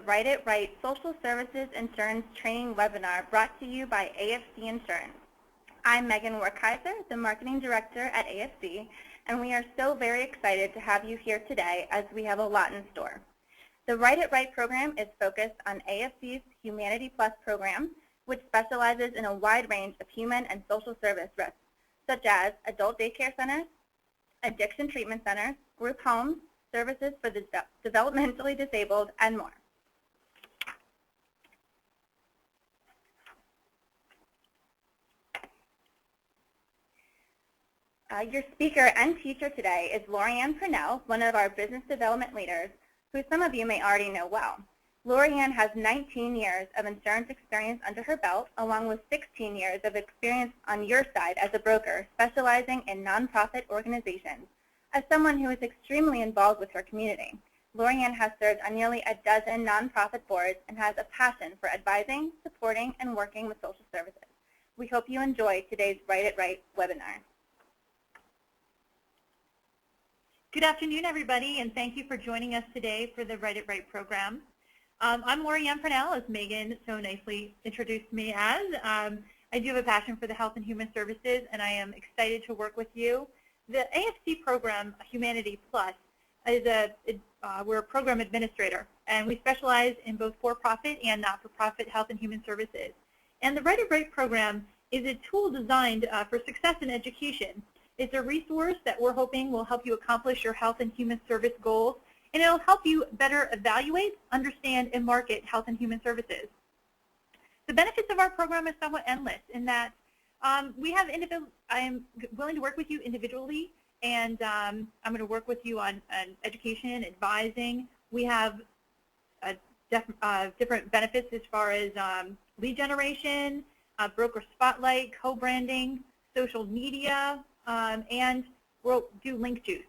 Write It Right Social Services Insurance Training Webinar brought to you by AFC Insurance. I'm Megan Werkheiser, the Marketing Director at AFC, and we are so very excited to have you here today as we have a lot in store. The Write It Right program is focused on AFC's Humanity Plus program, which specializes in a wide range of human and social service risks, such as adult daycare centers, addiction treatment centers, group homes, services for the developmentally disabled, and more. Your speaker and teacher today is Lorianne Purnell, one of our business development leaders, who some of you may already know well. Lorianne has 19 years of insurance experience under her belt, along with 16 years of experience on your side as a broker, specializing in nonprofit organizations. As someone who is extremely involved with her community, Lorianne has served on nearly a dozen nonprofit boards and has a passion for advising, supporting, and working with social services. We hope you enjoy today's Write It Right webinar. Good afternoon, everybody, and thank you for joining us today for the Write It Right program. I'm Lorianne Purnell, as Megan so nicely introduced me as. I do have a passion for the health and human services, and I am excited to work with you. The AFC program, Humanity Plus, is we're a program administrator, and we specialize in both for-profit and not-for-profit health and human services. And the Write It Right program is a tool designed for success in education. It's a resource that we're hoping will help you accomplish your health and human service goals, and it'll help you better evaluate, understand, and market health and human services. The benefits of our program are somewhat endless in that I am willing to work with you individually, and I'm going to work with you on education, advising. We have different benefits as far as lead generation, broker spotlight, co-branding, social media, and we'll do link juice.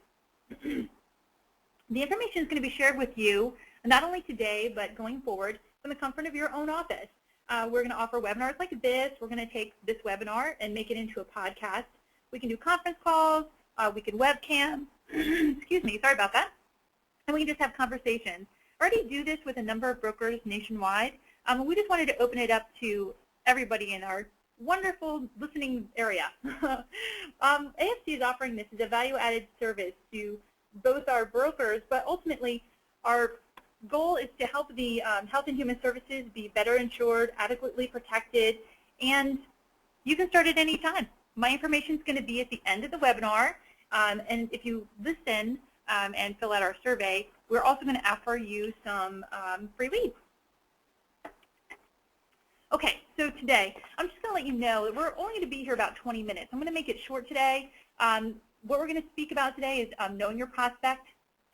The information is going to be shared with you not only today, but going forward from the comfort of your own office. We're going to offer webinars like this. We're going to take this webinar and make it into a podcast. We can do conference calls. We can webcam. Excuse me, sorry about that. And we can just have conversations. I already do this with a number of brokers nationwide. We just wanted to open it up to everybody in our wonderful listening area. AFC is offering this as a value-added service to both our brokers, but ultimately our goal is to help the health and human services be better insured, adequately protected, and you can start at any time. My information is going to be at the end of the webinar, and if you listen and fill out our survey, we're also going to offer you some free leads. Okay, so today, I'm just going to let you know that we're only going to be here about 20 minutes. I'm going to make it short today. What we're going to speak about today is knowing your prospect,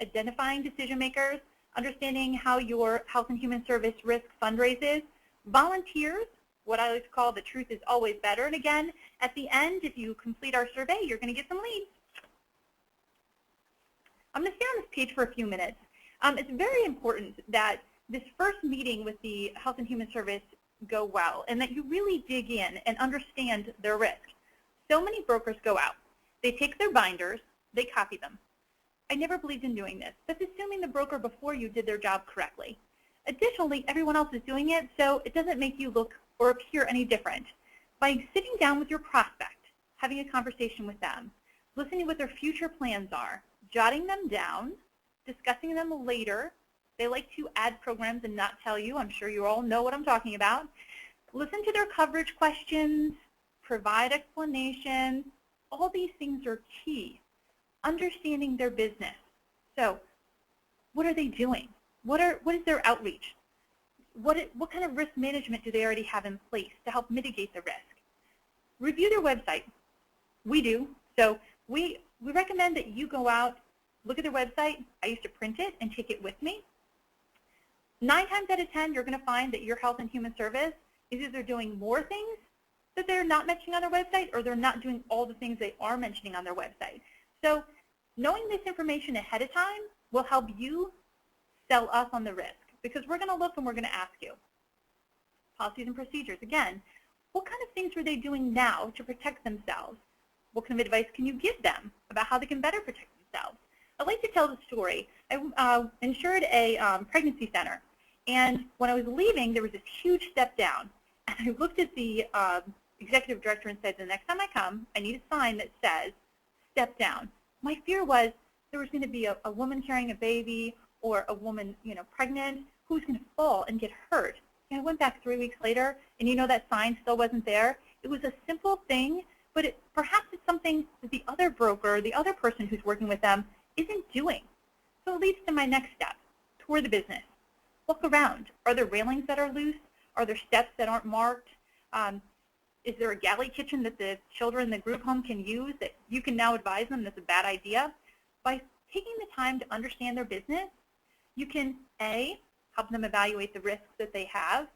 identifying decision makers, understanding how your health and human service risk fundraises, volunteers, what I like to call the truth is always better. And again, at the end, if you complete our survey, you're going to get some leads. I'm going to stay on this page for a few minutes. It's very important that this first meeting with the health and human service go well, and that you really dig in and understand their risk. So many brokers go out. They take their binders, they copy them. I never believed in doing this. That's assuming the broker before you did their job correctly. Additionally, everyone else is doing it, so it doesn't make you look or appear any different. By sitting down with your prospect, having a conversation with them, listening to what their future plans are, jotting them down, discussing them later. They like to add programs and not tell you. I'm sure you all know what I'm talking about. Listen to their coverage questions, provide explanations. All these things are key. Understanding their business. So what are they doing? What is their outreach? What kind of risk management do they already have in place to help mitigate the risk? Review their website. We do. So we recommend that you go out, look at their website. I used to print it and take it with me. 9 times out of 10, you're going to find that your health and human service is either doing more things that they're not mentioning on their website, or they're not doing all the things they are mentioning on their website. So knowing this information ahead of time will help you sell us on the risk, because we're going to look and we're going to ask you. Policies and procedures. Again, what kind of things are they doing now to protect themselves? What kind of advice can you give them about how they can better protect themselves? I'd like to tell the story. I insured a pregnancy center, And when I was leaving, there was this huge step down. And I looked at the executive director and said, the next time I come, I need a sign that says, step down. My fear was there was going to be a woman carrying a baby or a woman, pregnant, who's going to fall and get hurt. And I went back 3 weeks later, and that sign still wasn't there. It was a simple thing, but perhaps it's something that the other broker, the other person who's working with them, isn't doing. So it leads to my next step, tour the business. Look around. Are there railings that are loose? Are there steps that aren't marked? Is there a galley kitchen that the children in the group home can use that you can now advise them that's a bad idea? By taking the time to understand their business, you can, A, help them evaluate the risks that they have,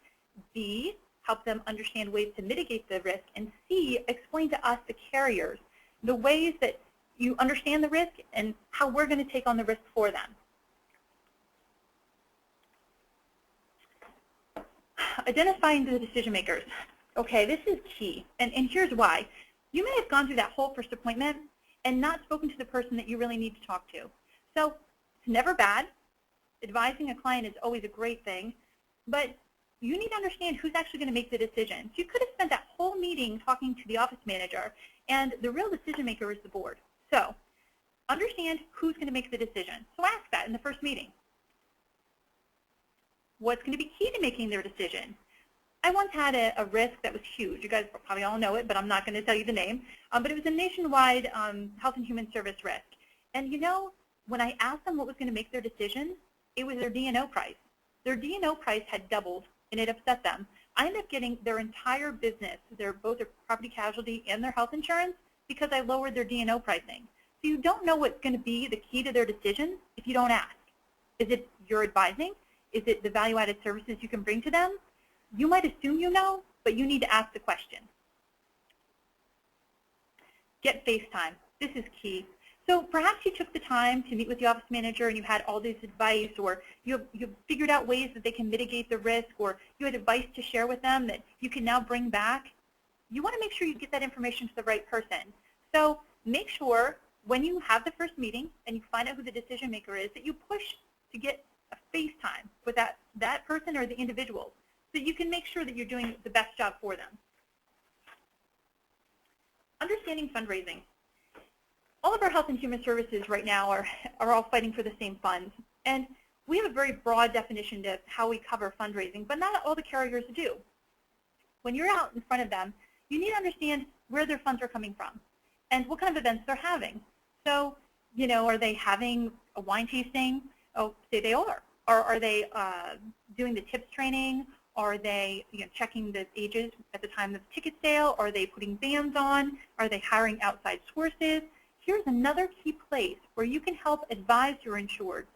B, help them understand ways to mitigate the risk, and C, explain to us, the carriers, the ways that you understand the risk and how we're going to take on the risk for them. Identifying the decision makers. Okay, this is key, and here's why. You may have gone through that whole first appointment and not spoken to the person that you really need to talk to. So it's never bad. Advising a client is always a great thing, but you need to understand who's actually going to make the decision. So you could have spent that whole meeting talking to the office manager, and the real decision maker is the board. So understand who's going to make the decision. So ask that in the first meeting. What's going to be key to making their decision? I once had a risk that was huge. You guys probably all know it, but I'm not going to tell you the name. But it was a nationwide health and human service risk. And when I asked them what was going to make their decision, it was their D&O price. Their D&O price had doubled, and it upset them. I ended up getting their entire business, both their property casualty and their health insurance, because I lowered their D&O pricing. So you don't know what's going to be the key to their decision if you don't ask. Is it your advising? Is it the value-added services you can bring to them? You might assume you know, but you need to ask the question. Get face time. This is key. So perhaps you took the time to meet with the office manager and you had all this advice, or you figured out ways that they can mitigate the risk, or you had advice to share with them that you can now bring back. You want to make sure you get that information to the right person. So make sure when you have the first meeting and you find out who the decision maker is, that you push to get a face time with that person or the individual, so you can make sure that you're doing the best job for them. Understanding fundraising. All of our health and human services right now are all fighting for the same funds. And we have a very broad definition of how we cover fundraising, but not all the carriers do. When you're out in front of them, you need to understand where their funds are coming from and what kind of events they're having. So, are they having a wine tasting? Oh, say they are. Or are they doing the tips training? Are they checking the ages at the time of the ticket sale? Are they putting bands on? Are they hiring outside sources? Here's another key place where you can help advise your insured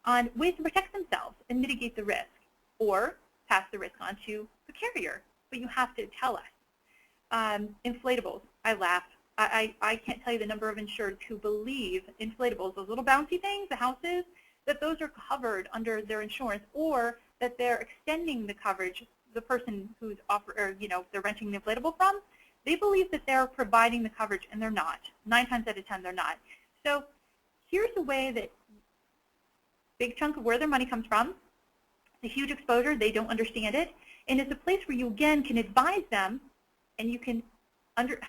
on ways to protect themselves and mitigate the risk, or pass the risk on to the carrier, but you have to tell us. Inflatables, I laugh. I can't tell you the number of insureds who believe inflatables, those little bouncy things, the houses, that those are covered under their insurance, or that they're extending the coverage, the person who's they're renting the inflatable from, they believe that they're providing the coverage, and they're not. 9 times out of 10, they're not. So here's the way that big chunk of where their money comes from. It's a huge exposure. They don't understand it. And it's a place where you, again, can advise them, and you can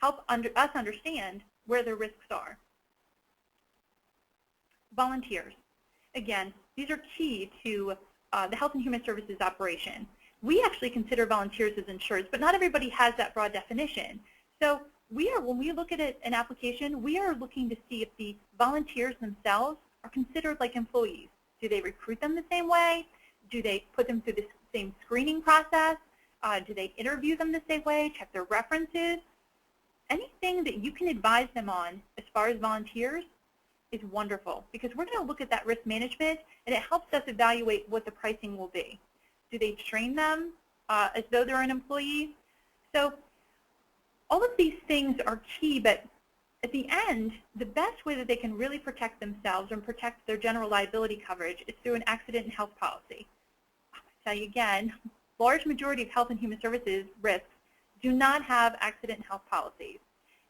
help us understand where their risks are. Volunteers. Again, these are key to the Health and Human Services operation. We actually consider volunteers as insureds, but not everybody has that broad definition. So when we look at an application, we are looking to see if the volunteers themselves are considered like employees. Do they recruit them the same way? Do they put them through the same screening process? Do they interview them the same way, check their references? Anything that you can advise them on as far as volunteers is wonderful, because we're going to look at that risk management, and it helps us evaluate what the pricing will be. Do they train them as though they're an employee? So all of these things are key, but at the end, the best way that they can really protect themselves and protect their general liability coverage is through an accident and health policy. I'll tell you again, large majority of health and human services risks do not have accident and health policies.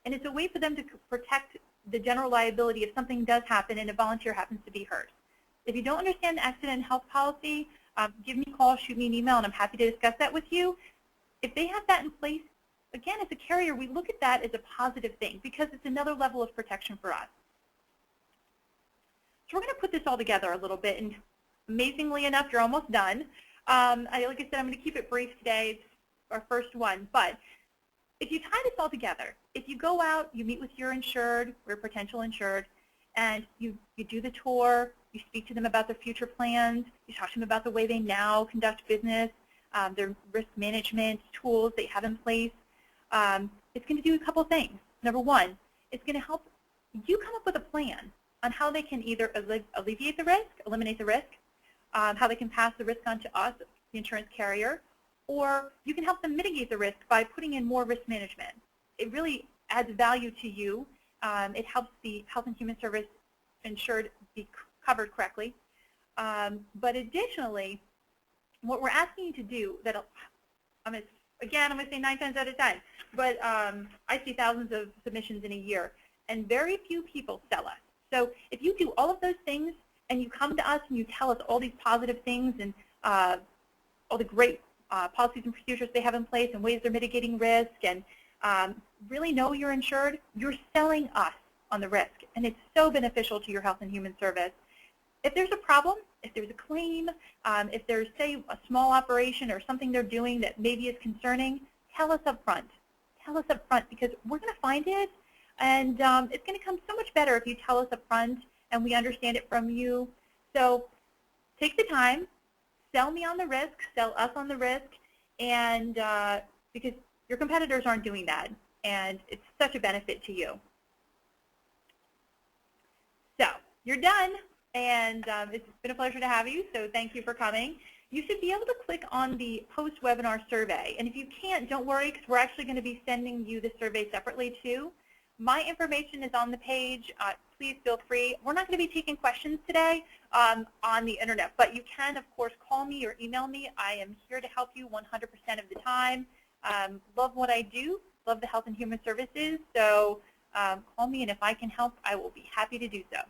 And it's a way for them to protect the general liability if something does happen and a volunteer happens to be hurt. If you don't understand the accident and health policy, give me a call, shoot me an email, and I'm happy to discuss that with you. If they have that in place, again, as a carrier, we look at that as a positive thing because it's another level of protection for us. So we're going to put this all together a little bit, and amazingly enough, you're almost done. Like I said, I'm going to keep it brief today. It's our first one, but if you tie this all together, if you go out, you meet with your insured or potential insured, and you do the tour, you speak to them about their future plans, you talk to them about the way they now conduct business, their risk management tools they have in place, it's going to do a couple things. Number one, it's going to help you come up with a plan on how they can either alleviate the risk, eliminate the risk, how they can pass the risk on to us, the insurance carrier, or you can help them mitigate the risk by putting in more risk management. It really adds value to you. It helps the Health and Human Service insured be covered correctly. But additionally, what we're asking you to do, I'm going to say 9 times out of 10, but I see thousands of submissions in a year, and very few people sell us. So if you do all of those things and you come to us and you tell us all these positive things and all the great policies and procedures they have in place and ways they're mitigating risk and really know you're insured, you're selling us on the risk, and it's so beneficial to your Health and Human Service. If there's a problem, if there's a claim, if there's, say, a small operation or something they're doing that maybe is concerning, tell us up front. Tell us up front because we're going to find it, and it's going to come so much better if you tell us up front and we understand it from you. So take the time, sell me on the risk, sell us on the risk, and because your competitors aren't doing that, and it's such a benefit to you. So you're done, and it's been a pleasure to have you, so thank you for coming. You should be able to click on the post-webinar survey, and if you can't, don't worry, because we're actually going to be sending you the survey separately too. My information is on the page. Please feel free. We're not going to be taking questions today on the internet, but you can, of course, call me or email me. I am here to help you 100% of the time. Love what I do, love the Health and Human Services, so call me, and if I can help, I will be happy to do so.